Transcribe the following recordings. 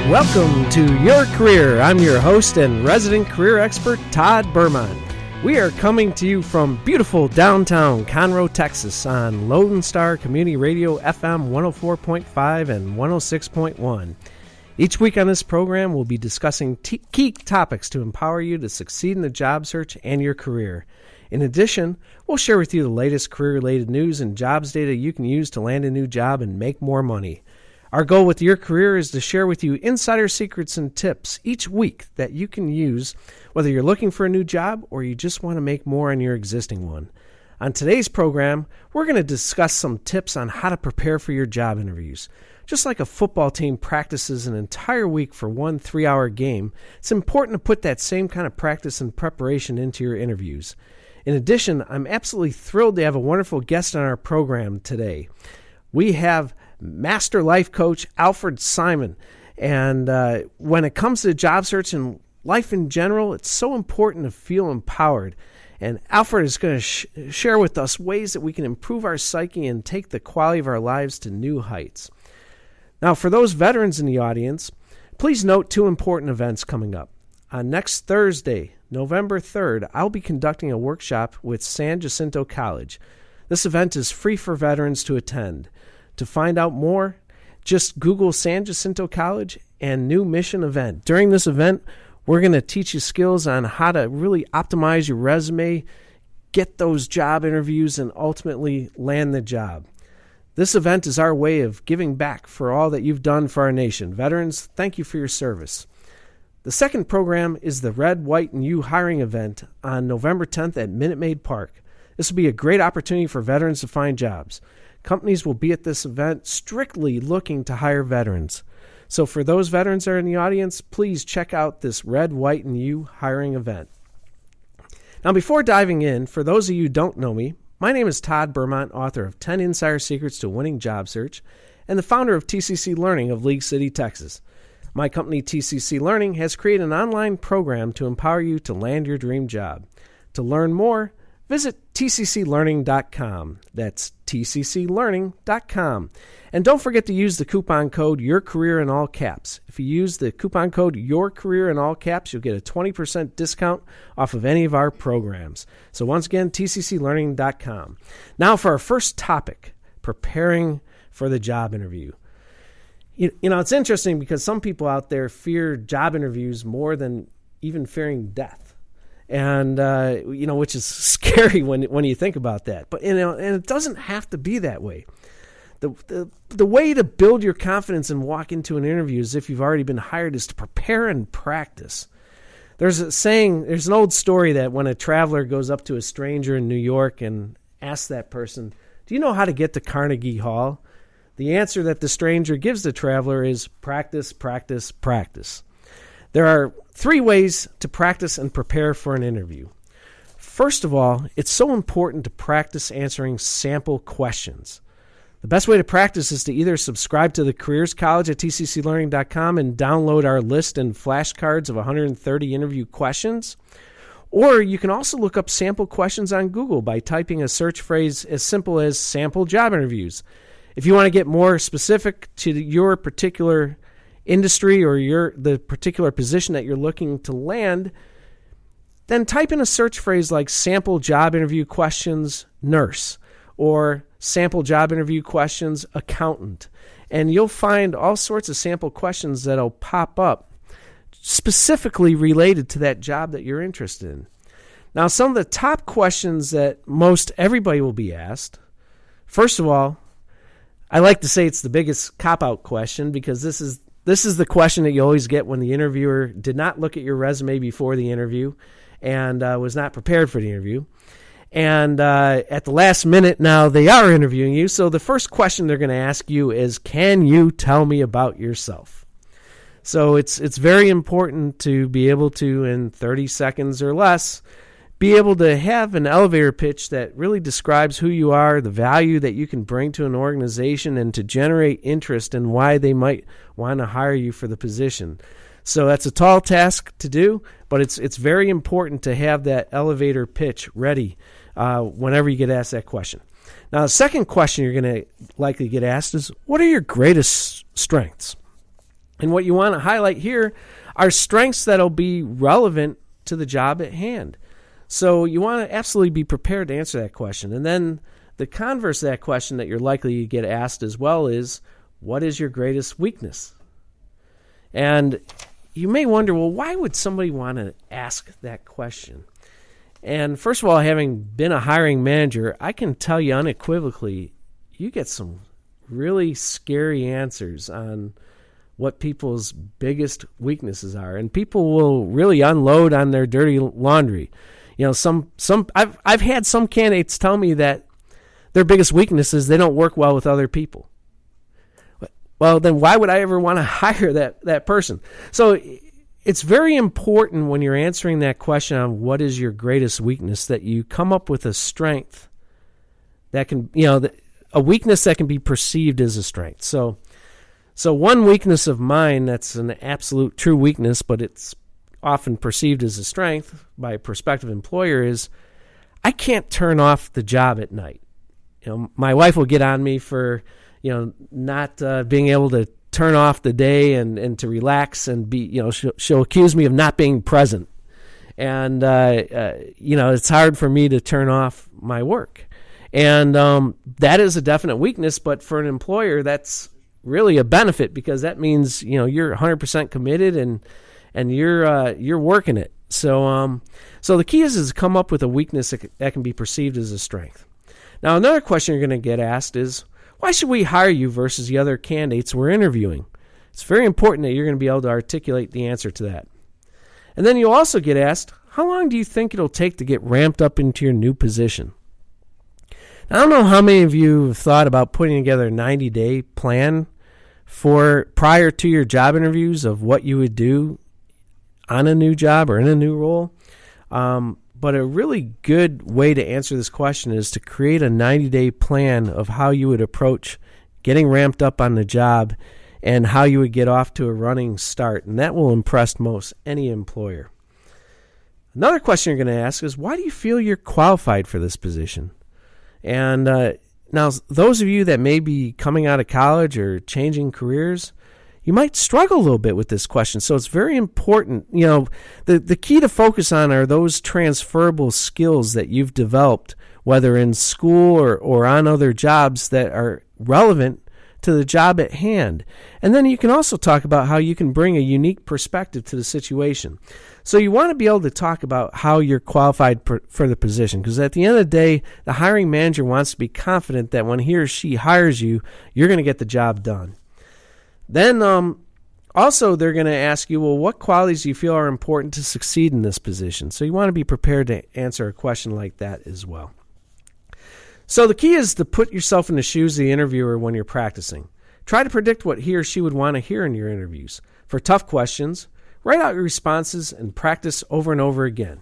Welcome to Your Career. I'm your host and resident career expert, Todd Bermont. We are coming to you from beautiful downtown Conroe, Texas on Lone Star Community Radio FM 104.5 and 106.1. Each week on this program, we'll be discussing key topics to empower you to succeed in the job search and your career. In addition, we'll share with you the latest career-related news and jobs data you can use to land a new job and make more money. Our goal with Your Career is to share with you insider secrets and tips each week that you can use whether you're looking for a new job or you just want to make more on your existing one. On today's program, we're going to discuss some tips on how to prepare for your job interviews. Just like a football team practices an entire week for one 3-hour game, it's important to put that same kind of practice and preparation into your interviews. In addition, I'm absolutely thrilled to have a wonderful guest on our program today. We have Master Life Coach Alford Simon. And when it comes to job search and life in general, it's so important to feel empowered. And Alfred is going to share with us ways that we can improve our psyche and take the quality of our lives to new heights. Now, for those veterans in the audience, please note 2 important events coming up. On next Thursday, November 3rd, I'll be conducting a workshop with San Jacinto College. This event is free for veterans to attend. To find out more, just Google San Jacinto College and new mission event. During this event, we're going to teach you skills on how to really optimize your resume, get those job interviews, and ultimately land the job. This event is our way of giving back for all that you've done for our nation. Veterans, thank you for your service. The second program is the Red, White, and You hiring event on November 10th at Minute Maid Park. This will be a great opportunity for veterans to find jobs. Companies will be at this event strictly looking to hire veterans. So for those veterans that are in the audience, please check out this Red, White, and You hiring event. Now, before diving in, for those of you who don't know me, my name is Todd Bermont, author of 10 Insider Secrets to Winning Job Search, and the founder of TCC Learning of League City, Texas. My company, TCC Learning, has created an online program to empower you to land your dream job. To learn more, visit tcclearning.com. That's tcclearning.com. And don't forget to use the coupon code YourCareer in all caps. If you use the coupon code YourCareer in all caps, you'll get a 20% discount off of any of our programs. So once again, tcclearning.com. Now for our first topic, preparing for the job interview. You know, it's interesting because some people out there fear job interviews more than even fearing death. And, which is scary when you think about that. But, and it doesn't have to be that way. The way to build your confidence and walk into an interview as if you've already been hired is to prepare and practice. There's an old story that when a traveler goes up to a stranger in New York and asks that person, do you know how to get to Carnegie Hall? The answer that the stranger gives the traveler is practice, practice, practice. There are 3 ways to practice and prepare for an interview. First of all, it's so important to practice answering sample questions. The best way to practice is to either subscribe to the Careers College at tcclearning.com and download our list and flashcards of 130 interview questions, or you can also look up sample questions on Google by typing a search phrase as simple as sample job interviews. If you want to get more specific to your particular industry or the particular position that you're looking to land, then type in a search phrase like sample job interview questions nurse or sample job interview questions accountant, and you'll find all sorts of sample questions that'll pop up specifically related to that job that you're interested in. Now, some of the top questions that most everybody will be asked, first of all, I like to say it's the biggest cop-out question because this is the question that you always get when the interviewer did not look at your resume before the interview and was not prepared for the interview. And at the last minute now, they are interviewing you. So the first question they're going to ask you is, can you tell me about yourself? So it's very important to be able to, in 30 seconds or less, be able to have an elevator pitch that really describes who you are, the value that you can bring to an organization, and to generate interest in why they might want to hire you for the position. So that's a tall task to do, but it's very important to have that elevator pitch ready whenever you get asked that question. Now, the second question you're going to likely get asked is, what are your greatest strengths? And what you want to highlight here are strengths that'll be relevant to the job at hand. So you want to absolutely be prepared to answer that question. And then the converse of that question that you're likely to get asked as well is, what is your greatest weakness? And you may wonder, well, why would somebody want to ask that question? And first of all, having been a hiring manager, I can tell you unequivocally, you get some really scary answers on what people's biggest weaknesses are. And people will really unload on their dirty laundry. You know, I've had some candidates tell me that their biggest weakness is they don't work well with other people. Well, then why would I ever want to hire that person? So it's very important when you're answering that question on what is your greatest weakness that you come up with a strength that can, a weakness that can be perceived as a strength. So one weakness of mine that's an absolute true weakness, but it's often perceived as a strength by a prospective employer is I can't turn off the job at night. My wife will get on me for, not being able to turn off the day and to relax and be, she'll accuse me of not being present. And, it's hard for me to turn off my work. And that is a definite weakness, but for an employer, that's really a benefit because that means, you're 100% committed and you're working it. So the key is to come up with a weakness that can be perceived as a strength. Now, another question you're going to get asked is, why should we hire you versus the other candidates we're interviewing? It's very important that you're going to be able to articulate the answer to that. And then you'll also get asked, how long do you think it'll take to get ramped up into your new position? Now, I don't know how many of you have thought about putting together a 90-day plan prior to your job interviews of what you would do on a new job or in a new role. But a really good way to answer this question is to create a 90-day plan of how you would approach getting ramped up on the job and how you would get off to a running start. And that will impress most any employer. Another question you're going to ask is, why do you feel you're qualified for this position? And now, those of you that may be coming out of college or changing careers, you might struggle a little bit with this question. So it's very important. The key to focus on are those transferable skills that you've developed, whether in school or on other jobs that are relevant to the job at hand. And then you can also talk about how you can bring a unique perspective to the situation. So you want to be able to talk about how you're qualified for the position, because at the end of the day, the hiring manager wants to be confident that when he or she hires you, you're going to get the job done. Then also they're going to ask you, well, what qualities do you feel are important to succeed in this position? So you want to be prepared to answer a question like that as well. So the key is to put yourself in the shoes of the interviewer when you're practicing. Try to predict what he or she would want to hear in your interviews. For tough questions, write out your responses and practice over and over again.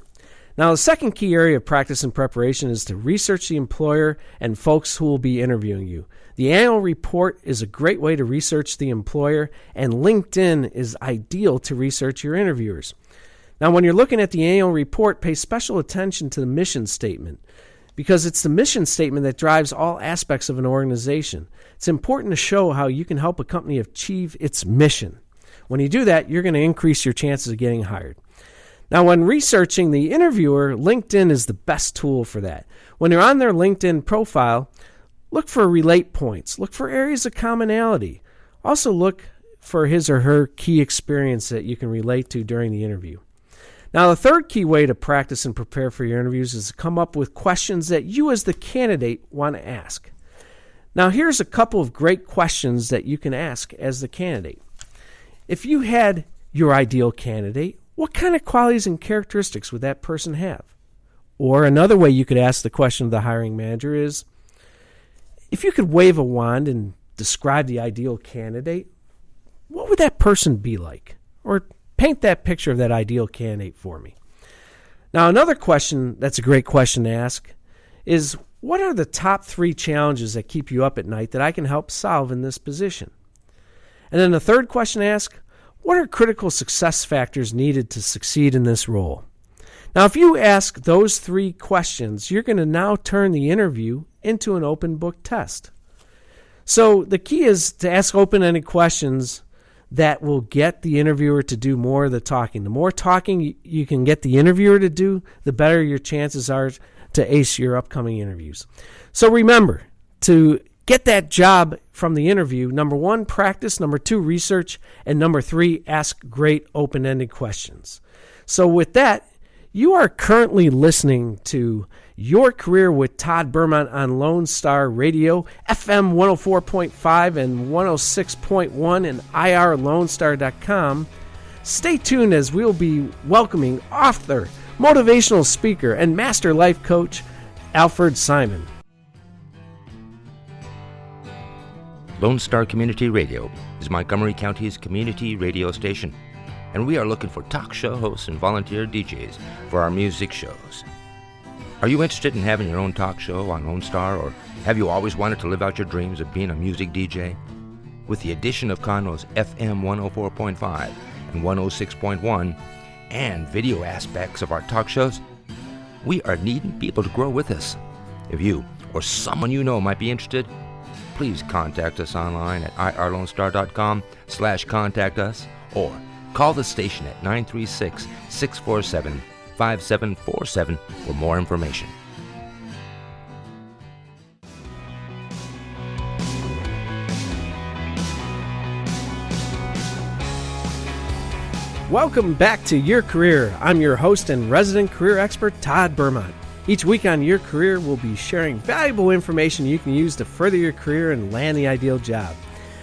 Now, the second key area of practice and preparation is to research the employer and folks who will be interviewing you. The annual report is a great way to research the employer, and LinkedIn is ideal to research your interviewers. Now, when you're looking at the annual report, pay special attention to the mission statement, because it's the mission statement that drives all aspects of an organization. It's important to show how you can help a company achieve its mission. When you do that, you're going to increase your chances of getting hired. Now, when researching the interviewer, LinkedIn is the best tool for that. When you're on their LinkedIn profile, look for relate points. Look for areas of commonality. Also look for his or her key experience that you can relate to during the interview. Now, the third key way to practice and prepare for your interviews is to come up with questions that you as the candidate want to ask. Now, here's a couple of great questions that you can ask as the candidate. If you had your ideal candidate, what kind of qualities and characteristics would that person have? Or another way you could ask the question of the hiring manager is, if you could wave a wand and describe the ideal candidate, what would that person be like? Or paint that picture of that ideal candidate for me. Now, another question that's a great question to ask is, what are the top 3 challenges that keep you up at night that I can help solve in this position? And then the third question to ask, what are critical success factors needed to succeed in this role? Now, if you ask those 3 questions, you're going to now turn the interview into an open book test. So the key is to ask open-ended questions that will get the interviewer to do more of the talking. The more talking you can get the interviewer to do, the better your chances are to ace your upcoming interviews. So remember, to get that job from the interview, number 1, practice, number 2, research, and number 3, ask great open-ended questions. So with that, you are currently listening to Your Career with Todd Bermont on Lone Star Radio, FM 104.5 and 106.1 and irlonestar.com. Stay tuned as we'll be welcoming author, motivational speaker, and master life coach, Alford Simon. Lone Star Community Radio is Montgomery County's community radio station, and we are looking for talk show hosts and volunteer DJs for our music shows. Are you interested in having your own talk show on Lone Star, or have you always wanted to live out your dreams of being a music DJ? With the addition of Conroe's FM 104.5 and 106.1 and video aspects of our talk shows, we are needing people to grow with us. If you or someone you know might be interested, please contact us online at irlonestar.com/contact us, or call the station at 936-647-5747 for more information. Welcome back to Your Career. I'm your host and resident career expert, Todd Bermont. Each week on Your Career, we'll be sharing valuable information you can use to further your career and land the ideal job.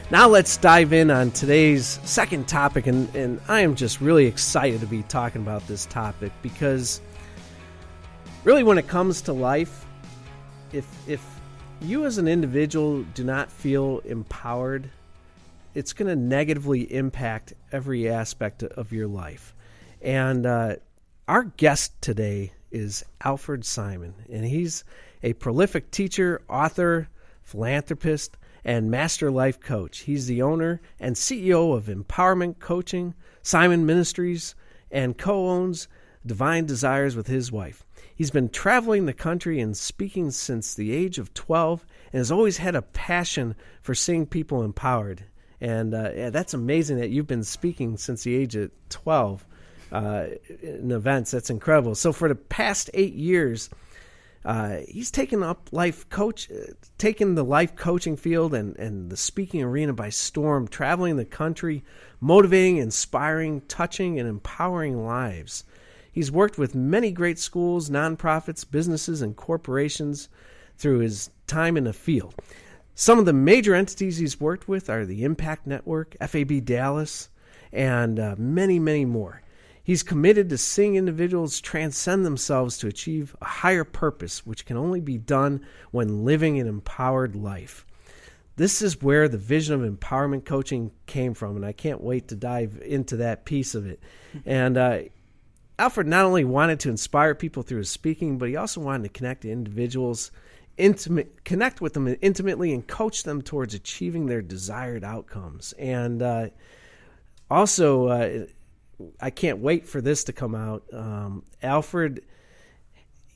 Now let's dive in on today's second topic, and I am just really excited to be talking about this topic because really when it comes to life, if you as an individual do not feel empowered, it's going to negatively impact every aspect of your life. And our guest today is Alford Simon, and he's a prolific teacher, author, philanthropist, and master life coach. He's the owner and CEO of Empowerment Coaching, Simon Ministries, and co-owns Divine Desires with his wife. He's been traveling the country and speaking since the age of 12 and has always had a passion for seeing people empowered. And that's amazing that you've been speaking since the age of 12 in events. That's incredible. So for the past 8 years, he's taken the life coaching field and the speaking arena by storm, traveling the country, motivating, inspiring, touching, and empowering lives. He's worked with many great schools, nonprofits, businesses, and corporations through his time in the field. Some of the major entities he's worked with are the Impact Network, FAB Dallas, and many, many more. He's committed to seeing individuals transcend themselves to achieve a higher purpose, which can only be done when living an empowered life. This is where the vision of empowerment coaching came from, and I can't wait to dive into that piece of it. And Alfred not only wanted to inspire people through his speaking, but he also wanted to connect to individuals, connect with them intimately, and coach them towards achieving their desired outcomes. And also, I can't wait for this to come out. Alfred,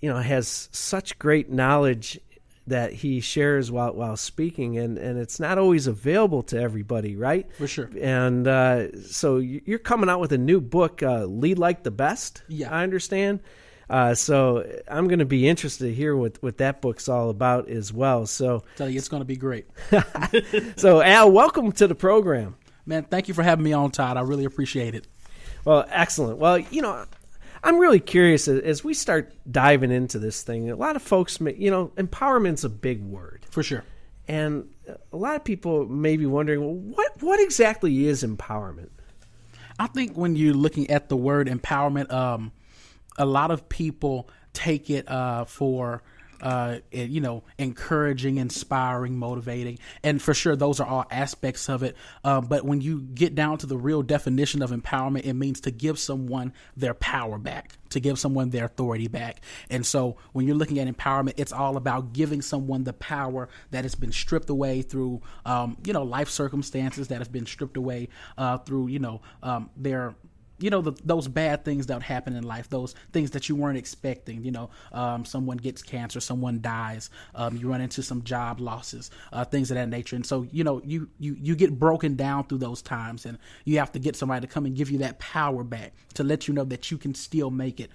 has such great knowledge that he shares while speaking, and it's not always available to everybody, right? For sure. And so you're coming out with a new book, Lead Like the Best, yeah. I understand. So I'm going to be interested to hear what that book's all about as well. So Tell you, it's going to be great. So Al, welcome to the program. Man, thank you for having me on, Todd. I really appreciate it. Well, excellent. Well, I'm really curious as we start diving into this thing. A lot of folks, empowerment's a big word. For sure. And a lot of people may be wondering, well, what exactly is empowerment? I think when you're looking at the word empowerment, a lot of people take it for encouraging, inspiring, motivating. And for sure, those are all aspects of it. But when you get down to the real definition of empowerment, it means to give someone their power back, to give someone their authority back. And so when you're looking at empowerment, it's all about giving someone the power that has been stripped away through, life circumstances that have been stripped away through, their those bad things that happen in life, those things that you weren't expecting. Someone gets cancer, someone dies, you run into some job losses, things of that nature. And so, you get broken down through those times, and you have to get somebody to come and give you that power back, to let you know that you can still make it,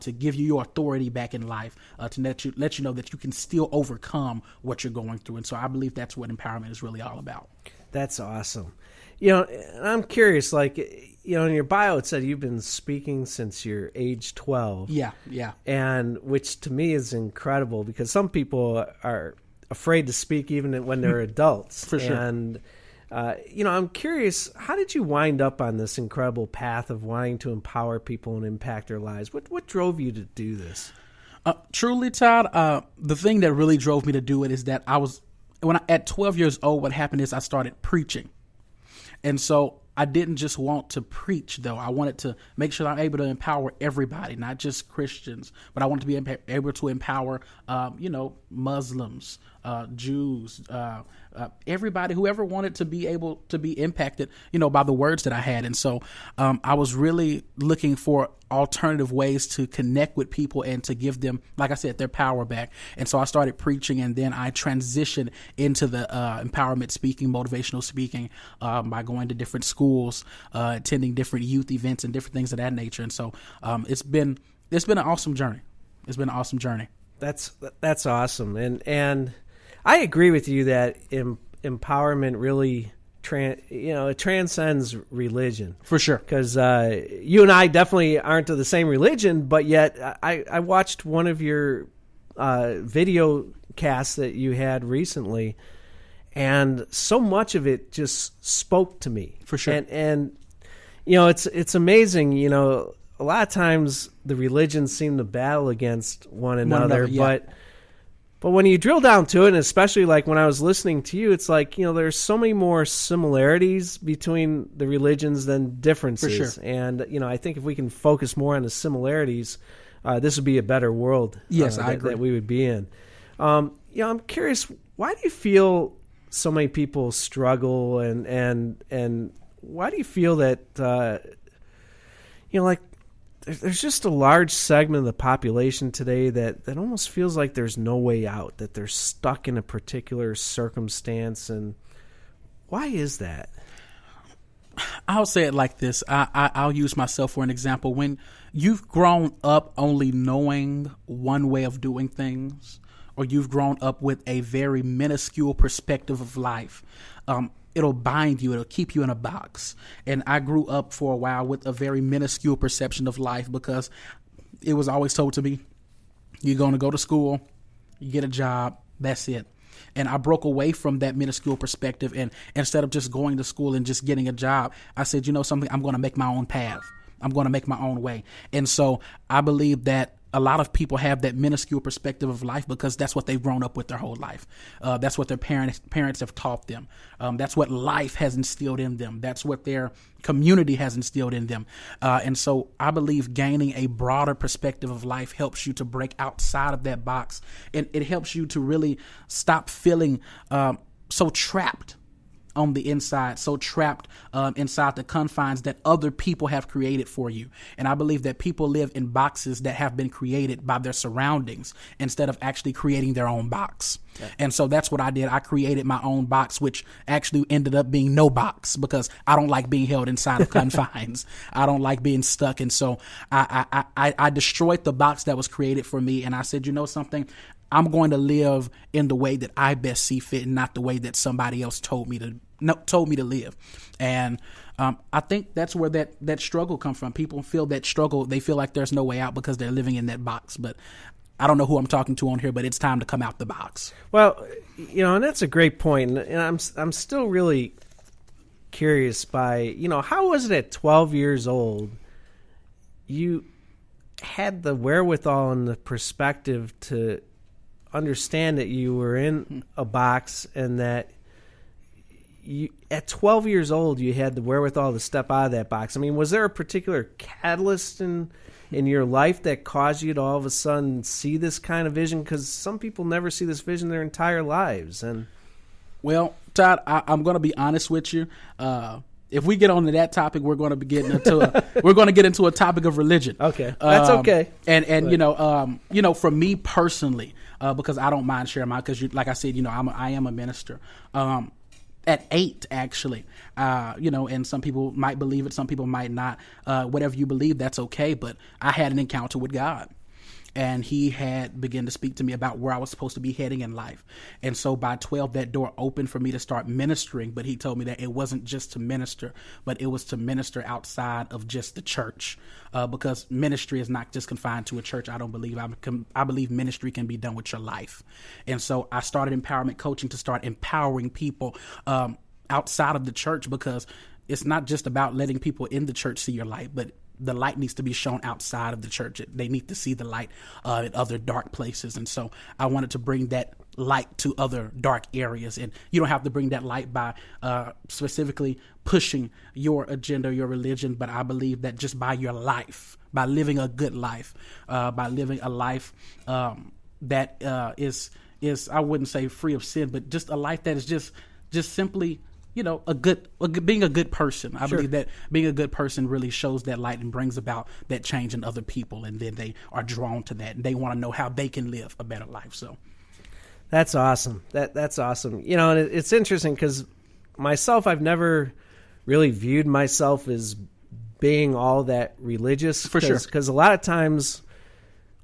to give you your authority back in life, to let you know that you can still overcome what you're going through. And so I believe that's what empowerment is really all about. That's awesome. And I'm curious, in your bio it said you've been speaking since you're age 12. Yeah. And which to me is incredible, because some people are afraid to speak even when they're adults. For sure. And, I'm curious, how did you wind up on this incredible path of wanting to empower people and impact their lives? What drove you to do this? Truly, Todd, the thing that really drove me to do it is that at 12 years old, what happened is I started preaching. And so I didn't just want to preach, though. I wanted to make sure I'm able to empower everybody, not just Christians, but I wanted to be able to empower, Muslims, Jews, everybody, whoever wanted to be able to be impacted, by the words that I had. And so I was really looking for alternative ways to connect with people and to give them, like I said, their power back. And so I started preaching, and then I transitioned into the empowerment speaking, motivational speaking, by going to different schools, attending different youth events and different things of that nature. And so it's been an awesome journey. It's been an awesome journey. That's awesome. And I agree with you that empowerment really it transcends religion. For sure. Because you and I definitely aren't of the same religion, but yet I watched one of your video casts that you had recently, and so much of it just spoke to me. For sure. And it's amazing, a lot of times the religions seem to battle against one another, yeah. But when you drill down to it, and especially like when I was listening to you, it's like, there's so many more similarities between the religions than differences. For sure. And, I think if we can focus more on the similarities, this would be a better world. Yes, I agree. That we would be in. I'm curious, why do you feel so many people struggle, and why do you feel that, there's just a large segment of the population today that almost feels like there's no way out, that they're stuck in a particular circumstance, and why is that? I'll say it like this. I'll use myself for an example. When you've grown up only knowing one way of doing things, or you've grown up with a very minuscule perspective of life, it'll bind you. It'll keep you in a box. And I grew up for a while with a very minuscule perception of life, because it was always told to me, you're going to go to school, you get a job, that's it. And I broke away from that minuscule perspective. And instead of just going to school and just getting a job, I said, something, I'm going to make my own path. I'm going to make my own way. And so I believe that a lot of people have that minuscule perspective of life because that's what they've grown up with their whole life. That's what their parents have taught them. That's what life has instilled in them. That's what their community has instilled in them. And so I believe gaining a broader perspective of life helps you to break outside of that box. And it helps you to really stop feeling so trapped on the inside, so trapped inside the confines that other people have created for you. And I believe that people live in boxes that have been created by their surroundings instead of actually creating their own box. Yeah. And so that's what I did. I created my own box, which actually ended up being no box, because I don't like being held inside of confines. I don't like being stuck. And so I destroyed the box that was created for me. And I said, something? I'm going to live in the way that I best see fit, and not the way that somebody else told me to live. And I think that's where that struggle comes from. People feel that struggle. They feel like there's no way out because they're living in that box. But I don't know who I'm talking to on here, but it's time to come out the box. Well, and that's a great point. And I'm still really curious by, how was it at 12 years old you had the wherewithal and the perspective to understand that you were in a box, and that you, at 12 years old, you had the wherewithal to step out of that box? I mean, was there a particular catalyst in your life that caused you to all of a sudden see this kind of vision? Because some people never see this vision their entire lives. And well, Todd, I'm going to be honest with you. If we get onto that topic, we're going to be getting into a topic of religion. Okay, that's okay. And for me personally, because I don't mind sharing because like I said, I am a minister. At 8, actually, and some people might believe it, some people might not. Whatever you believe, that's okay. But I had an encounter with God. And he had begun to speak to me about where I was supposed to be heading in life. And so by 12, that door opened for me to start ministering. But he told me that it wasn't just to minister, but it was to minister outside of just the church. Because ministry is not just confined to a church. I don't believe. I believe ministry can be done with your life. And so I started empowerment coaching to start empowering people outside of the church, because it's not just about letting people in the church see your light, but the light needs to be shown outside of the church. They need to see the light in other dark places. And so I wanted to bring that light to other dark areas. And you don't have to bring that light by specifically pushing your agenda, your religion, but I believe that just by your life, by living a good life, by living a life that is I wouldn't say free of sin, but just a life that is just simply being a good person. I believe that being a good person really shows that light and brings about that change in other people, and then they are drawn to that and they want to know how they can live a better life. So that's awesome. That's awesome. And it's interesting because myself, I've never really viewed myself as being all that religious. For sure. Because a lot of times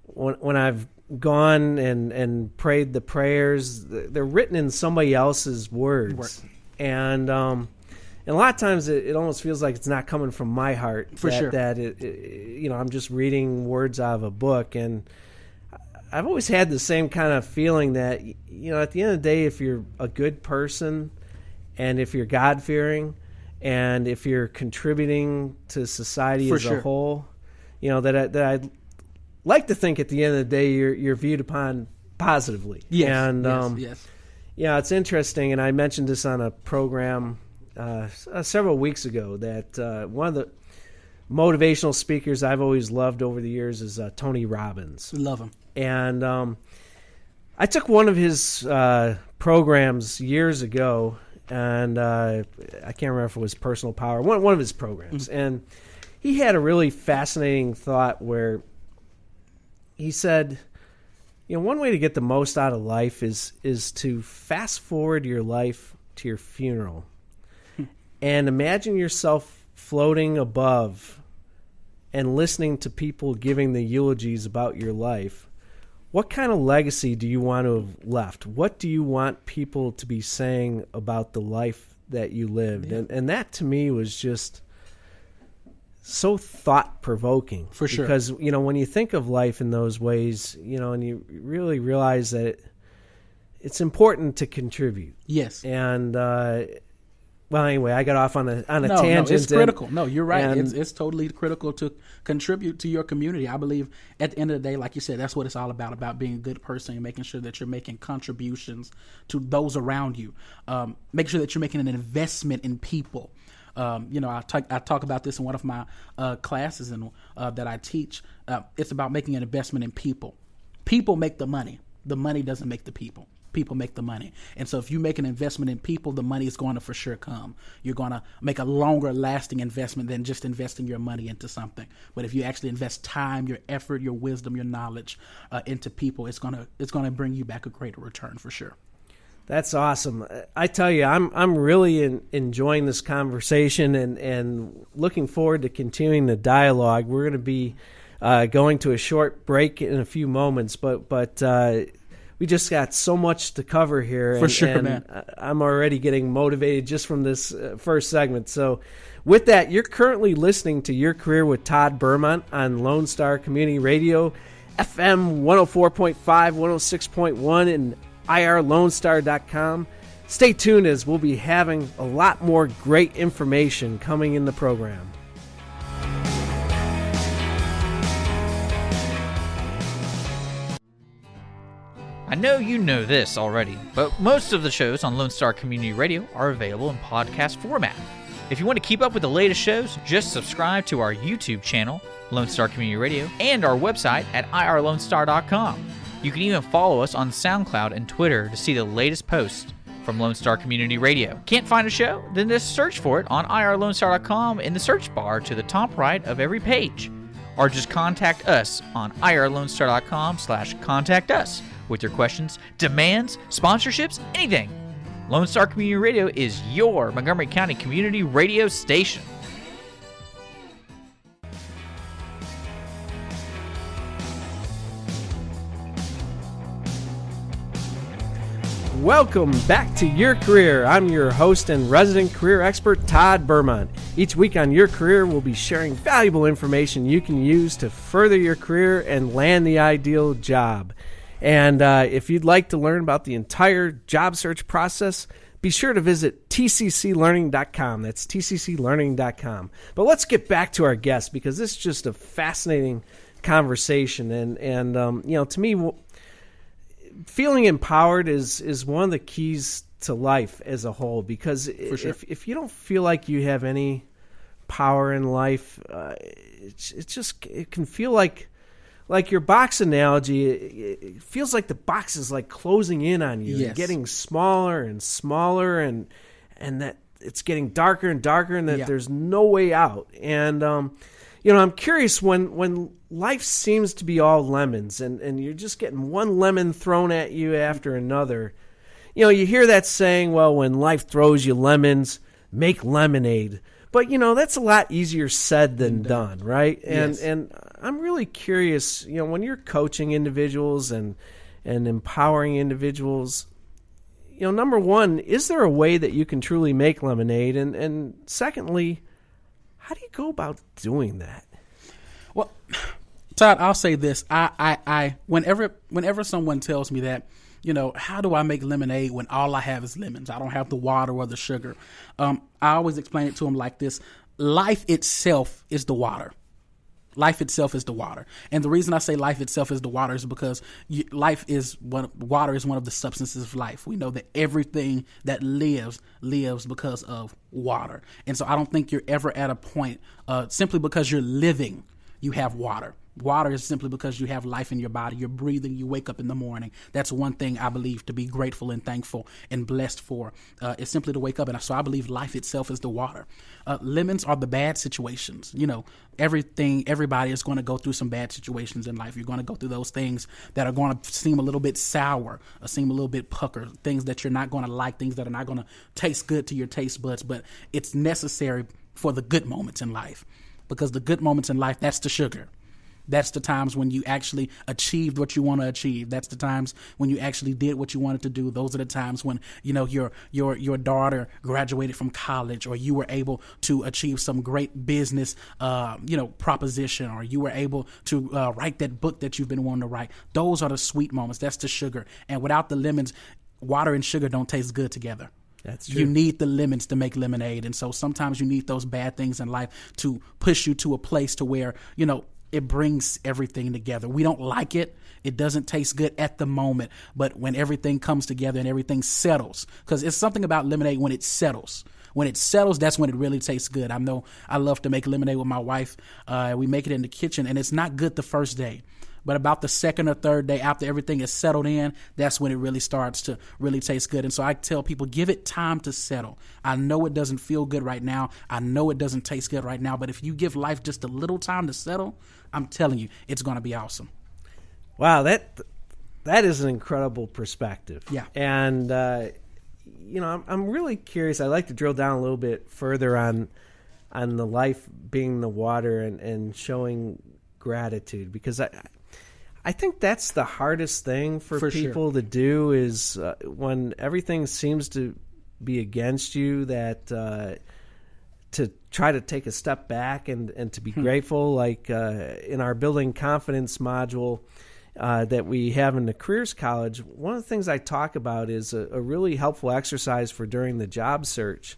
when I've gone and prayed the prayers, they're written in somebody else's words. And a lot of times it almost feels like it's not coming from my heart. For sure. That I'm just reading words out of a book. And I've always had the same kind of feeling that, at the end of the day, if you're a good person and if you're God-fearing and if you're contributing to society as a whole, that I'd like to think at the end of the day you're viewed upon positively. Yes. And yes. Yeah, it's interesting, and I mentioned this on a program several weeks ago, that one of the motivational speakers I've always loved over the years is Tony Robbins. Love him. And I took one of his programs years ago, and I can't remember if it was Personal Power, one of his programs. Mm-hmm. And he had a really fascinating thought where he said, one way to get the most out of life is to fast forward your life to your funeral and imagine yourself floating above and listening to people giving the eulogies about your life. What kind of legacy do you want to have left? What do you want people to be saying about the life that you lived? Yeah. And that to me was just so thought-provoking. For sure. Because, when you think of life in those ways, and you really realize that it's important to contribute. Yes. And, anyway, I got off on a tangent. No, it's critical. No, you're right. It's totally critical to contribute to your community. I believe at the end of the day, like you said, that's what it's all about being a good person and making sure that you're making contributions to those around you. Make sure that you're making an investment in people. I talk about this in one of my classes that I teach. It's about making an investment in people. People make the money. The money doesn't make the people. People make the money. And so if you make an investment in people, the money is going to for sure come. You're going to make a longer lasting investment than just investing your money into something. But if you actually invest time, your effort, your wisdom, your knowledge into people, it's going to bring you back a greater return for sure. That's awesome. I tell you, I'm really enjoying this conversation and looking forward to continuing the dialogue. We're going to be going to a short break in a few moments, but we just got so much to cover here. For sure, man. I'm already getting motivated just from this first segment. So with that, you're currently listening to Your Career with Todd Bermont on Lone Star Community Radio, FM 104.5, 106.1, and irlonestar.com. Stay tuned as we'll be having a lot more great information coming in the program. I know you know this already, but most of the shows on Lone Star Community Radio are available in podcast format. If you want to keep up with the latest shows, just subscribe to our YouTube channel, Lone Star Community Radio, and our website at irlonestar.com. You can even follow us on SoundCloud and Twitter to see the latest posts from Lone Star Community Radio. Can't find a show? Then just search for it on irlonestar.com in the search bar to the top right of every page. Or just contact us on irlonestar.com/contact us with your questions, demands, sponsorships, anything. Lone Star Community Radio is your Montgomery County community radio station. Welcome back to Your Career. I'm your host and resident career expert, Todd Bermont. Each week on Your Career, we'll be sharing valuable information you can use to further your career and land the ideal job. And if you'd like to learn about the entire job search process, be sure to visit tcclearning.com. That's tcclearning.com. But let's get back to our guest, because this is just a fascinating conversation. And to me, feeling empowered is one of the keys to life as a whole, because if you don't feel like you have any power in life, it can feel like your box analogy. It feels like the box is like closing in on you, and getting smaller and smaller, and that it's getting darker and darker, and that there's no way out. And I'm curious, when life seems to be all lemons, and you're just getting one lemon thrown at you after another. You hear that saying, well, when life throws you lemons, make lemonade. But, that's a lot easier said than done, right? And I'm really curious, when you're coaching individuals and empowering individuals, number one, is there a way that you can truly make lemonade? And secondly, how do you go about doing that? Well, Todd, I'll say this. I whenever someone tells me that, how do I make lemonade when all I have is lemons? I don't have the water or the sugar. I always explain it to them like this. Life itself is the water. Life itself is the water. And the reason I say life itself is the water is because water is one of the substances of life. We know that everything that lives because of water. And so I don't think you're ever at a point, simply because you're living, you have water. Water is simply because you have life in your body. You're breathing. You wake up in the morning. That's one thing I believe to be grateful and thankful and blessed for, is simply to wake up. And so I believe life itself is the water. Lemons are the bad situations. Everybody is going to go through some bad situations in life. You're going to go through those things that are going to seem a little bit sour, or seem a little bit pucker, things that you're not going to like, things that are not going to taste good to your taste buds. But it's necessary for the good moments in life, because the good moments in life, that's the sugar. That's the times when you actually achieved what you want to achieve. That's the times when you actually did what you wanted to do. Those are the times when, your daughter graduated from college, or you were able to achieve some great business, proposition, or you were able to write that book that you've been wanting to write. Those are the sweet moments. That's the sugar. And without the lemons, water and sugar don't taste good together. That's true. You need the lemons to make lemonade. And so sometimes you need those bad things in life to push you to a place to where, it brings everything together. We don't like it. It doesn't taste good at the moment. But when everything comes together and everything settles, because it's something about lemonade when it settles. When it settles, that's when it really tastes good. I know I love to make lemonade with my wife. We make it in the kitchen, and it's not good the first day. But about the second or third day after everything is settled in, that's when it really starts to really taste good. And so I tell people, give it time to settle. I know it doesn't feel good right now. I know it doesn't taste good right now. But if you give life just a little time to settle, I'm telling you, it's going to be awesome. Wow, that is an incredible perspective. Yeah. And, I'm really curious. I'd like to drill down a little bit further on the life being the water and showing gratitude, because I think that's the hardest thing for people to do, is when everything seems to be against you, that to try to take a step back and to be grateful. Like in our Building Confidence module that we have in the Careers College, one of the things I talk about is a really helpful exercise for during the job search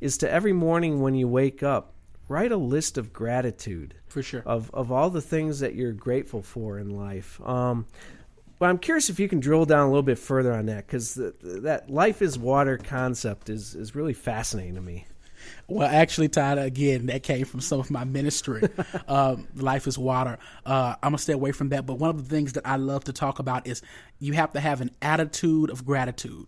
is to every morning when you wake up, write a list of gratitude. For sure. Of all the things that you're grateful for in life. But I'm curious if you can drill down a little bit further on that, because that life is water concept is really fascinating to me. Well, actually, Todd, again, that came from some of my ministry. Life is water. I'm going to stay away from that. But one of the things that I love to talk about is you have to have an attitude of gratitude.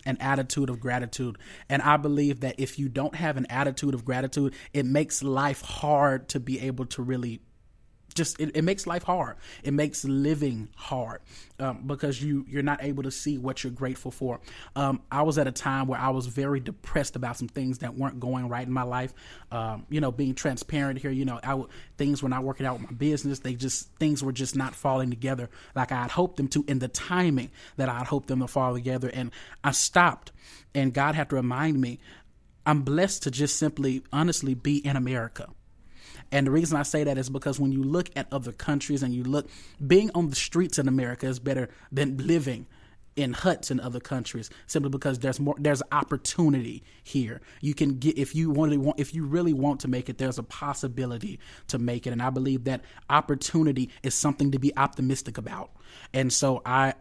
An attitude of gratitude. And I believe that if you don't have an attitude of gratitude, it makes life hard to be able to really it makes life hard. It makes living hard because you're not able to see what you're grateful for. I was at a time where I was very depressed about some things that weren't going right in my life. Being transparent here, things were not working out with my business. Things were just not falling together like I had hoped them to in the timing that I had hoped them to fall together. And I stopped, and God had to remind me, I'm blessed to just simply, honestly be in America. And the reason I say that is because when you look at other countries and being on the streets in America is better than living in huts in other countries, simply because there's opportunity here. You can get, if you really want to make it, there's a possibility to make it. And I believe that opportunity is something to be optimistic about. And so I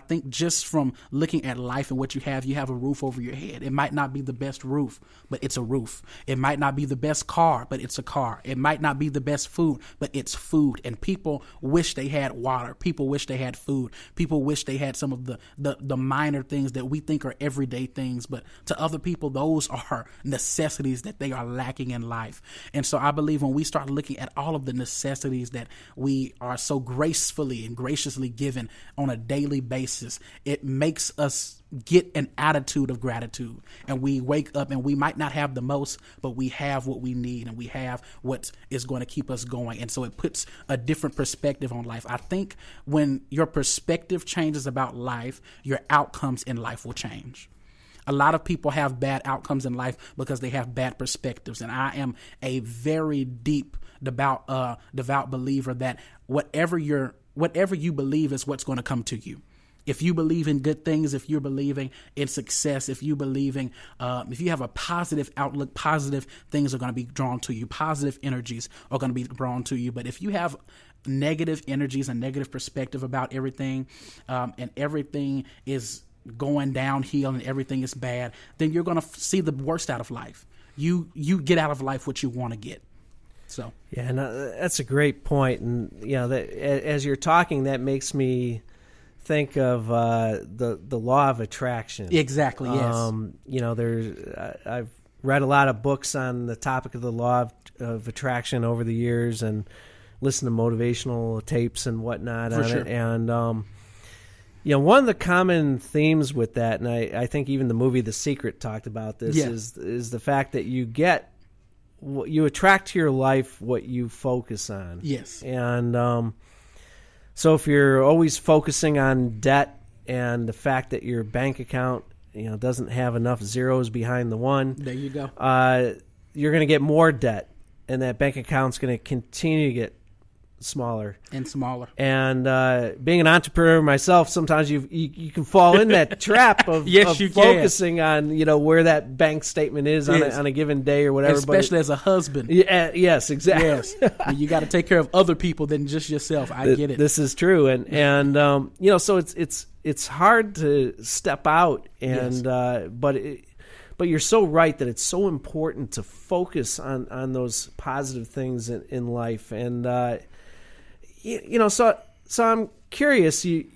think just from looking at life and what you have a roof over your head. It might not be the best roof, but it's a roof. It might not be the best car, but it's a car. It might not be the best food, but it's food. And people wish they had water. People wish they had food. People wish they had some of the minor things that we think are everyday things, but to other people, those are necessities that they are lacking in life. And so I believe when we start looking at all of the necessities that we are so gracefully and graciously given on a daily basis, it makes us get an attitude of gratitude. And we wake up and we might not have the most, but we have what we need and we have what is going to keep us going. And so it puts a different perspective on life. I think when your perspective changes about life, your outcomes in life will change. A lot of people have bad outcomes in life because they have bad perspectives. And I am a very deep, devout believer that whatever you believe is what's going to come to you. If you believe in good things, if you're believing in success, if you have a positive outlook, positive things are going to be drawn to you. Positive energies are going to be drawn to you. But if you have negative energies and negative perspective about everything, and everything is going downhill and everything is bad, then you're going to see the worst out of life. You get out of life what you want to get. So yeah, and that's a great point. And that as you're talking, that makes me think of the law of attraction. Exactly. Yes. I've read a lot of books on the topic of the law of attraction over the years, and listened to motivational tapes and whatnot on it. And one of the common themes with that, and I think even the movie The Secret talked about this, is the fact that you attract to your life what you focus on. Yes. And so if you're always focusing on debt and the fact that your bank account, doesn't have enough zeros behind the one, there you go. You're going to get more debt, and that bank account's going to continue to get smaller and smaller. And being an entrepreneur myself, sometimes you can fall in that trap of, focusing on where that bank statement is on a given day or whatever. Especially as a husband. Yeah, yes, exactly. Yes, you got to take care of other people than just yourself. I get it. This is true, and so it's hard to step out, and but you're so right that it's so important to focus on those positive things in life. And so I'm curious. You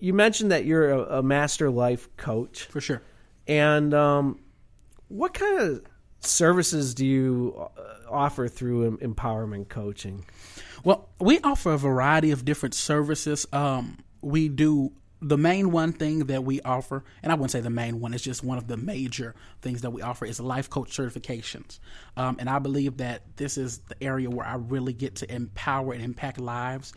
mentioned that you're a master life coach, for sure. And what kind of services do you offer through empowerment coaching? Well, we offer a variety of different services. We do. The main one thing that we offer, and I wouldn't say the main one, it's just one of the major things that we offer, is life coach certifications. And I believe that this is the area where I really get to empower and impact lives,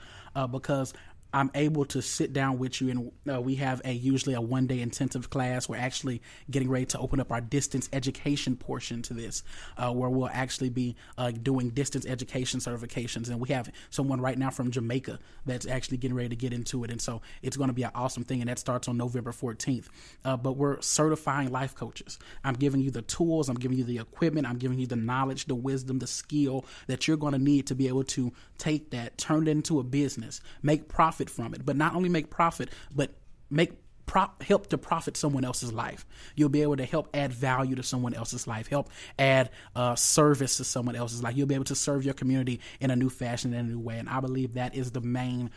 because I'm able to sit down with you, and we have usually a one-day intensive class. We're actually getting ready to open up our distance education portion to this, where we'll actually be doing distance education certifications. And we have someone right now from Jamaica that's actually getting ready to get into it. And so it's going to be an awesome thing, and that starts on November 14th. But we're certifying life coaches. I'm giving you the tools. I'm giving you the equipment. I'm giving you the knowledge, the wisdom, the skill that you're going to need to be able to take that, turn it into a business, make profit from it, but not only make profit, but help to profit someone else's life. You'll be able to help add value to someone else's life, help add service to someone else's life. You'll be able to serve your community in a new fashion, in a new way. And I believe that is the main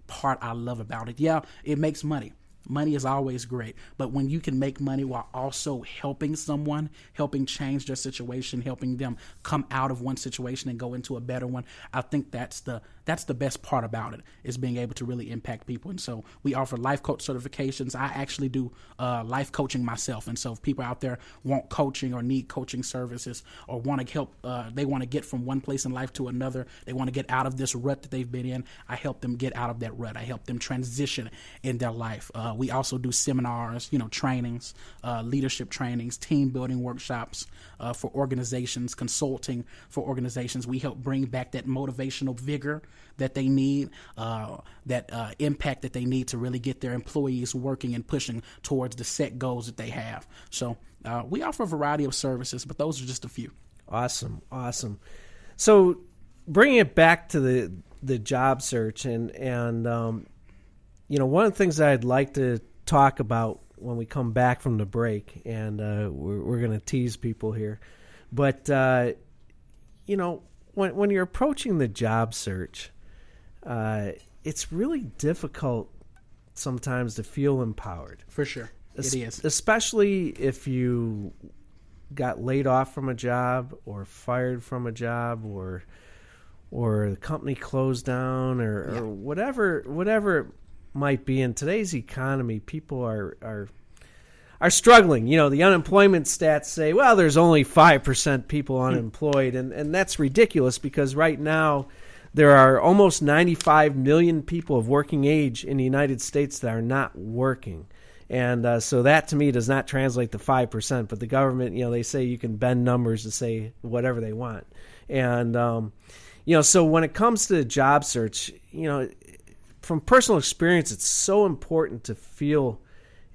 part I love about it. Yeah, it makes money. Money is always great, but when you can make money while also helping someone, helping change their situation, helping them come out of one situation and go into a better one, I think that's the best part about it, is being able to really impact people. And so we offer life coach certifications. I actually do life coaching myself, and so if people out there want coaching or need coaching services or want to help, they want to get from one place in life to another, they want to get out of this rut that they've been in, I help them get out of that rut. I help them transition in their life. We also do seminars, trainings, leadership trainings, team building workshops for organizations, consulting for organizations. We help bring back that motivational vigor that they need, that impact that they need to really get their employees working and pushing towards the set goals that they have. So we offer a variety of services, but those are just a few. Awesome. So bringing it back to the job search, and one of the things that I'd like to talk about when we come back from the break, and we're going to tease people here, but when you're approaching the job search, it's really difficult sometimes to feel empowered. For sure, it is. Especially if you got laid off from a job or fired from a job, or the company closed down, or whatever it might be. In today's economy, people are struggling. The unemployment stats say, well, there's only 5% people unemployed, and that's ridiculous, because right now there are almost 95 million people of working age in the United States that are not working. And so that, to me, does not translate to 5%. But the government, they say you can bend numbers to say whatever they want. And, so when it comes to the job search, from personal experience, it's so important to feel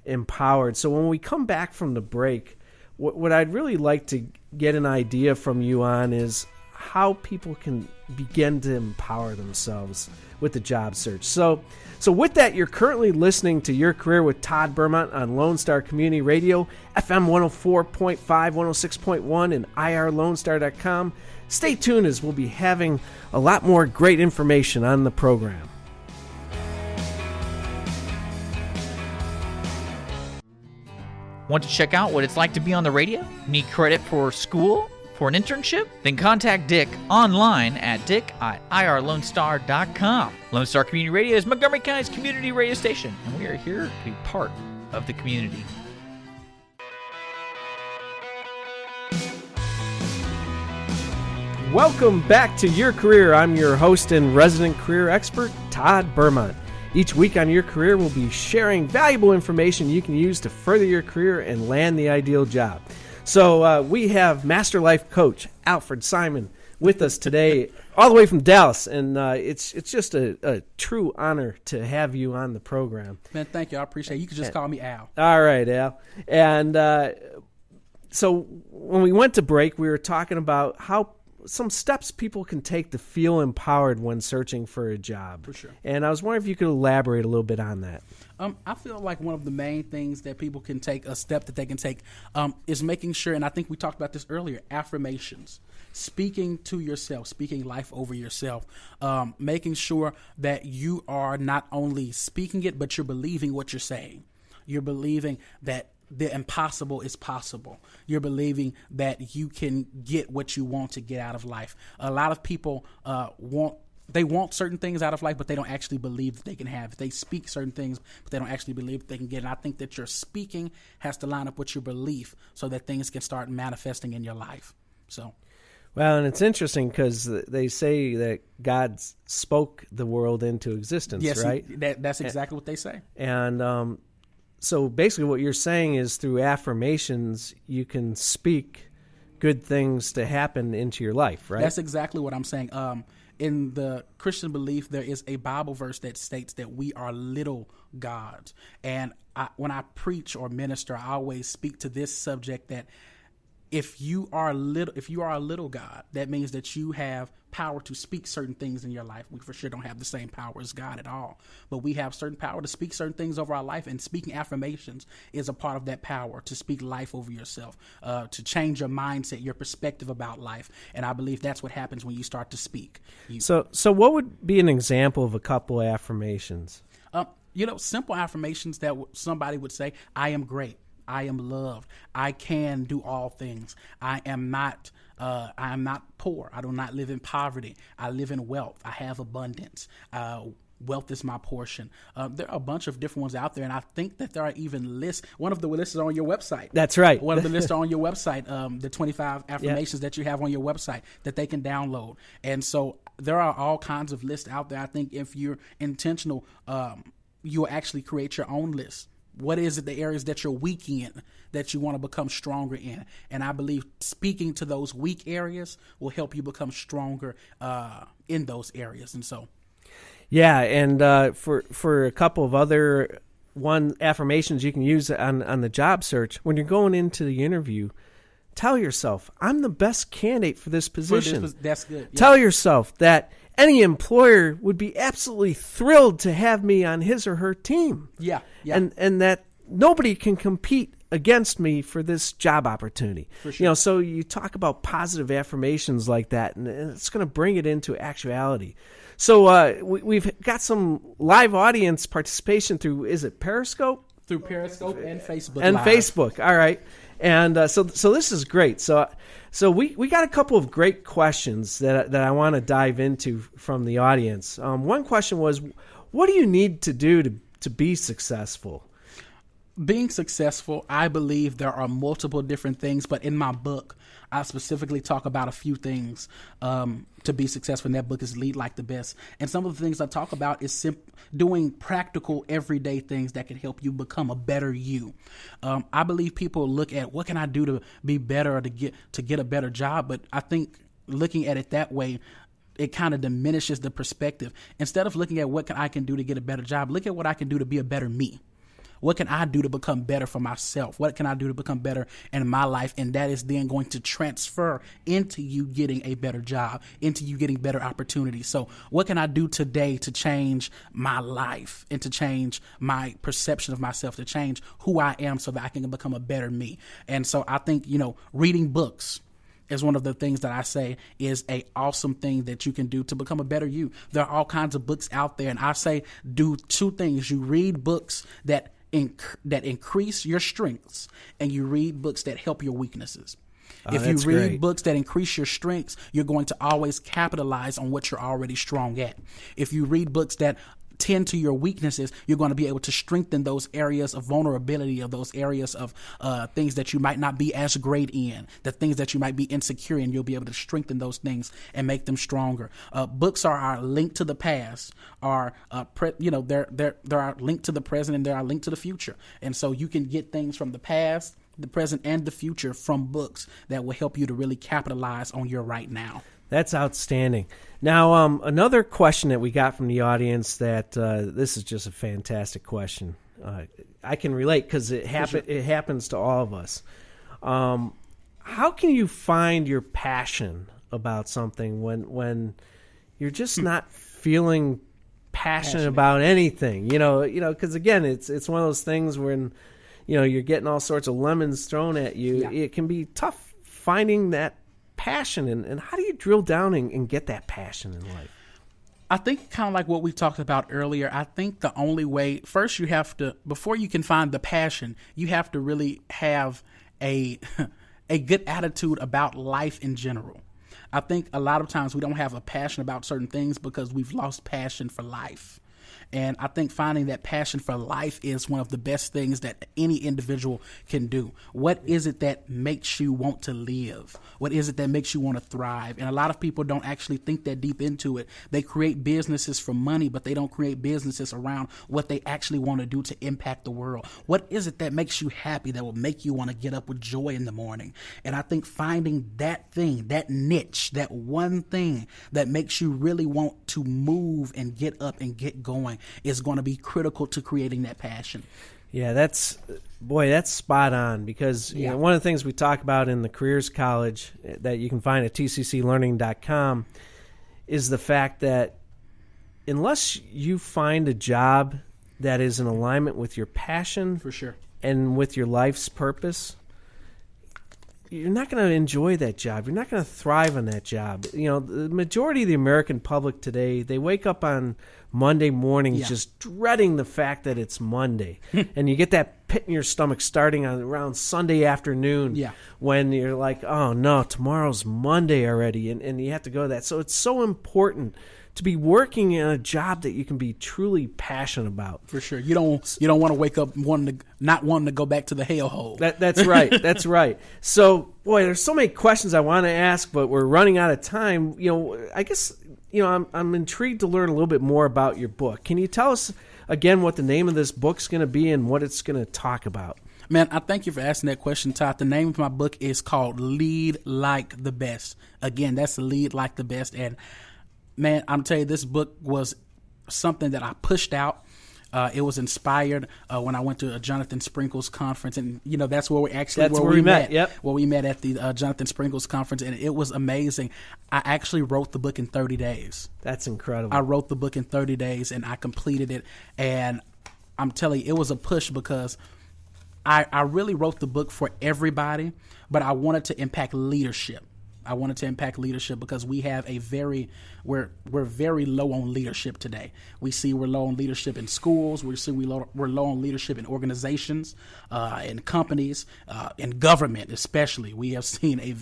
empowered. So when we come back from the break, what I'd really like to get an idea from you on is how people can begin to empower themselves with the job search. So with that, you're currently listening to Your Career with Todd Bermont on Lone Star Community Radio, FM 104.5, 106.1, and irlonestar.com. Stay tuned, as we'll be having a lot more great information on the program. Want to check out what it's like to be on the radio? Need credit for school? For an internship? Then contact Dick online at dick@irlonestar.com. Lone Star Community Radio is Montgomery County's community radio station, and we are here to be part of the community. Welcome back to Your Career. I'm your host and resident career expert, Todd Bermont. Each week on Your Career, we'll be sharing valuable information you can use to further your career and land the ideal job. So we have Master Life Coach Alford Simon with us today, all the way from Dallas, and it's just a true honor to have you on the program. Man, thank you. I appreciate it. You can just call me Al. All right, Al. And so when we went to break, we were talking about some steps people can take to feel empowered when searching for a job. For sure. And I was wondering if you could elaborate a little bit on that. I feel like one of the main things that people can take, a step that they can take, is making sure, and I think we talked about this earlier, affirmations. Speaking to yourself, speaking life over yourself, making sure that you are not only speaking it, but you're believing what you're saying. You're believing that the impossible is possible. You're believing that you can get what you want to get out of life. A lot of people want certain things out of life, but they don't actually believe that they can have it. They speak certain things, but they don't actually believe that they can get it. And I think that your speaking has to line up with your belief so that things can start manifesting in your life. Well, and it's interesting because they say that God spoke the world into existence, yes, right? That's exactly what they say. And so basically what you're saying is through affirmations, you can speak good things to happen into your life, right? That's exactly what I'm saying. In the Christian belief, there is a Bible verse that states that we are little gods. And when I preach or minister, I always speak to this subject that if you are a little God, that means that you have power to speak certain things in your life. We for sure don't have the same power as God at all, but we have certain power to speak certain things over our life, and speaking affirmations is a part of that power to speak life over yourself, to change your mindset, your perspective about life. And I believe that's what happens when you start to speak. So what would be an example of a couple of affirmations? simple affirmations that somebody would say, I am great. I am loved. I can do all things. I am not poor. I do not live in poverty. I live in wealth. I have abundance. Wealth is my portion. There are a bunch of different ones out there, and I think that there are even lists. One of the lists is on your website. That's right. One of the lists are on your website, the 25 affirmations that you have on your website that they can download. And so there are all kinds of lists out there. I think if you're intentional, you'll actually create your own list. What is it, the areas that you're weak in, that you want to become stronger in? And I believe speaking to those weak areas will help you become stronger in those areas. And so, yeah, and for a couple of other affirmations you can use on the job search, when you're going into the interview, tell yourself, I'm the best candidate for this position. That's good. Yeah. Tell yourself that any employer would be absolutely thrilled to have me on his or her team. Yeah. And that nobody can compete against me for this job opportunity. For sure. So you talk about positive affirmations like that, and it's going to bring it into actuality. So we've got some live audience participation through, is it Periscope? Through Periscope and Facebook And Live. Facebook, all right. And so this is great. So we got a couple of great questions that I want to dive into from the audience. One question was, what do you need to do to be successful? Being successful, I believe there are multiple different things, but in my book, I specifically talk about a few things to be successful. And that book is Lead Like the Best. And some of the things I talk about is doing practical, everyday things that can help you become a better you. I believe people look at what can I do to be better or to get a better job, but I think looking at it that way, it kind of diminishes the perspective. Instead of looking at what I can do to get a better job, look at what I can do to be a better me. What can I do to become better for myself? What can I do to become better in my life? And that is then going to transfer into you getting a better job, into you getting better opportunities. So what can I do today to change my life and to change my perception of myself, to change who I am so that I can become a better me? And so I think, reading books is one of the things that I say is a awesome thing that you can do to become a better you. There are all kinds of books out there, and I say do two things. You read books that increase your strengths, and you read books that help your weaknesses. If you read books that increase your strengths, you're going to always capitalize on what you're already strong at. If you read books that tend to your weaknesses, you're going to be able to strengthen those areas of vulnerability, of those areas of things that you might not be as great in, the things that you might be insecure in. You'll be able to strengthen those things and make them stronger. Books are our link to the past, they're our link to the present, and they're our link to the future. And so you can get things from the past, the present, and the future from books that will help you to really capitalize on your right now. That's outstanding. Now, another question that we got from the audience that this is just a fantastic question. I can relate because it happens to all of us. How can you find your passion about something when you're just not feeling passionate about anything? Because again, it's one of those things when you're getting all sorts of lemons thrown at you. Yeah. It can be tough finding that passion, and how do you drill down and get that passion in life? I think kind of like what we talked about earlier, I think the only way, first you have to, before you can find the passion, you have to really have a good attitude about life in general. I think a lot of times we don't have a passion about certain things because we've lost passion for life. And I think finding that passion for life is one of the best things that any individual can do. What is it that makes you want to live? What is it that makes you want to thrive? And a lot of people don't actually think that deep into it. They create businesses for money, but they don't create businesses around what they actually want to do to impact the world. What is it that makes you happy, that will make you want to get up with joy in the morning? And I think finding that thing, that niche, that one thing that makes you really want to move and get up and get going is going to be critical to creating that passion. Yeah, that's spot on because one of the things we talk about in the Careers College that you can find at tcclearning.com is the fact that unless you find a job that is in alignment with your passion for sure and with your life's purpose, you're not going to enjoy that job. You're not going to thrive on that job. You know, the majority of the American public today, they wake up on Monday morning just dreading the fact that it's Monday. And you get that pit in your stomach starting on around Sunday afternoon when you're like, oh, no, tomorrow's Monday already, and you have to go to that. So it's so important to be working in a job that you can be truly passionate about. For sure. You don't want to wake up not wanting to go back to the hellhole. That's right. That's right. So, boy, there's so many questions I want to ask, but we're running out of time. You know, I guess, you know, I'm intrigued to learn a little bit more about your book. Can you tell us again what the name of this book's going to be and what it's going to talk about? Man, I thank you for asking that question, Todd. The name of my book is called Lead Like the Best. Again, that's Lead Like the Best. And man, I'm telling you, this book was something that I pushed out. It was inspired when I went to a Jonathan Sprinkles conference, and you know that's where we met. Yep, where we met at the Jonathan Sprinkles conference, and it was amazing. I actually wrote the book in 30 days. That's incredible. I wrote the book in 30 days, and I completed it. And I'm telling you, it was a push because I really wrote the book for everybody, but I wanted to impact leadership. I wanted to impact leadership because we have we're very low on leadership today. We see we're low on leadership in schools. We see we're low on leadership in organizations, in companies, in government especially. We have seen a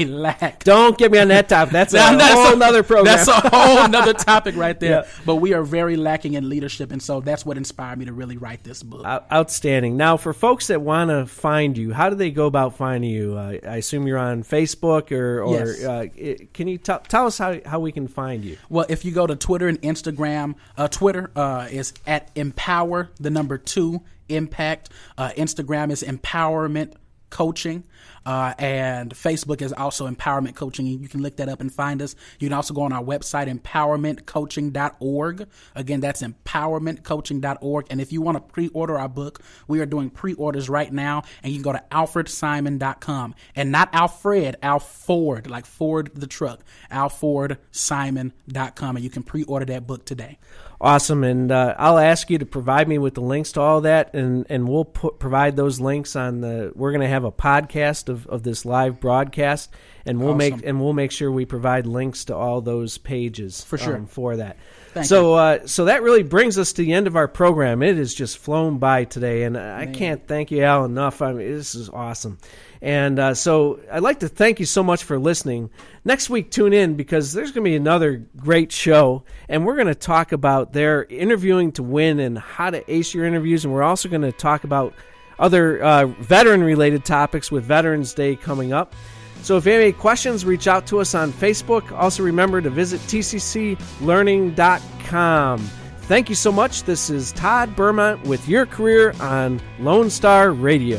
lack. Don't get me on that topic. That's a whole nother program. That's a whole nother topic right there. Yeah. But we are very lacking in leadership, and so that's what inspired me to really write this book. Outstanding. Now, for folks that want to find you, how do they go about finding you? I assume you're on Facebook, or yes. Can you tell us how we can find you? Well, if you go to Twitter and Instagram, Twitter is at Empower, the number 2, Impact. Instagram is Empowerment Coaching. And Facebook is also Empowerment Coaching, and you can look that up and find us. You can also go on our website, empowermentcoaching.org. Again, that's empowermentcoaching.org. And if you want to pre-order our book, we are doing pre-orders right now, and you can go to alfordsimon.com. And not Alfred, Alford, like Ford the truck, alfordsimon.com, and you can pre-order that book today. Awesome, and I'll ask you to provide me with the links to all that, and we'll provide those links on we're going to have a podcast of this live broadcast, and we'll make sure we provide links to all those pages for sure for that. So that really brings us to the end of our program. It has just flown by today, and I can't thank you, Al, enough. I mean, this is awesome. And so I'd like to thank you so much for listening. Next week, tune in because there's going to be another great show, and we're going to talk about their interviewing to win and how to ace your interviews, and we're also going to talk about other veteran-related topics with Veterans Day coming up. So if you have any questions, reach out to us on Facebook. Also remember to visit tcclearning.com. Thank you so much. This is Todd Bermont with Your Career on Lone Star Radio.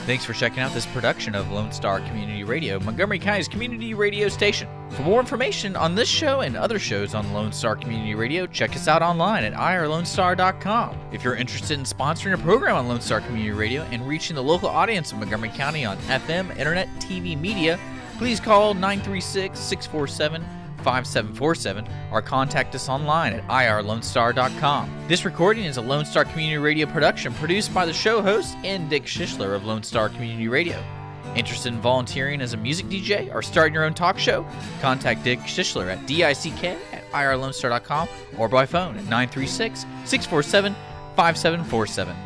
Thanks for checking out this production of Lone Star Community Radio, Montgomery County's community radio station. For more information on this show and other shows on Lone Star Community Radio, check us out online at irlonestar.com. If you're interested in sponsoring a program on Lone Star Community Radio and reaching the local audience of Montgomery County on FM, internet, TV, media, please call 936-647-5747 or contact us online at irlonestar.com. This recording is a Lone Star Community Radio production produced by the show host and Dick Schissler of Lone Star Community Radio. Interested in volunteering as a music DJ or starting your own talk show? Contact Dick Schissler at dick@irlonestar.com or by phone at 936-647-5747.